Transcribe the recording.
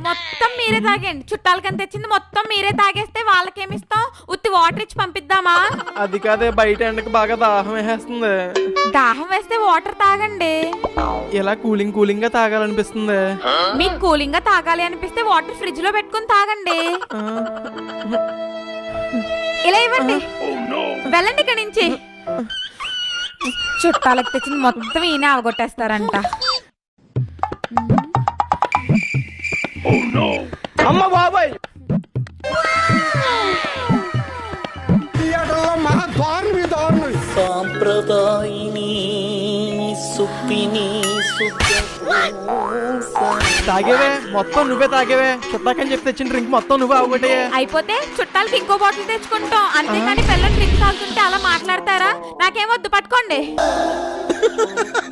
మొత్తం మీరే తాగండి. చుట్టాలకని తెచ్చింది మొత్తం మీరే తాగేస్తే వాళ్ళకేమిస్తాం? ఉత్తి వాటర్ ఇచ్చి పంపిద్దామా? అది కాదే, బయట ఎండకి బాగా దాహం వేసేస్తుంది. దాహం వేస్తే వాటర్ తాగండి. ఇలా కూలింగ్ కూలింగ్ గా తాగాలనిపిస్తుంది. మీకు కూలింగ్ గా తాగాలి అనిపిస్తే వాటర్ ఫ్రిడ్జ్ లో పెట్టుకుని తాగండి. ఇలా ఇవ్వండి, వెళ్ళండి ఇక్కడి నుంచి. చుట్టాలకు తెచ్చింది మొత్తం ఈయన అవగొట్టేస్తారంట. అమ్మ బాబాయ్, సాంప్రదాయిని సుప్పిని తాగేవే మొత్తం నువ్వే తాగేవే. చుట్టాకని చెప్పి తెచ్చిన డ్రింక్ మొత్తం నువ్వే అవగొట్టే. అయిపోతే చుట్టాలకి ఇంకో బాటిల్ తెచ్చుకుంటాం అంతేకాని పిల్లలు డ్రింక్ తాగుతుంటే అలా మాట్లాడతారా? నాకేమొద్దు, పట్టుకోండి.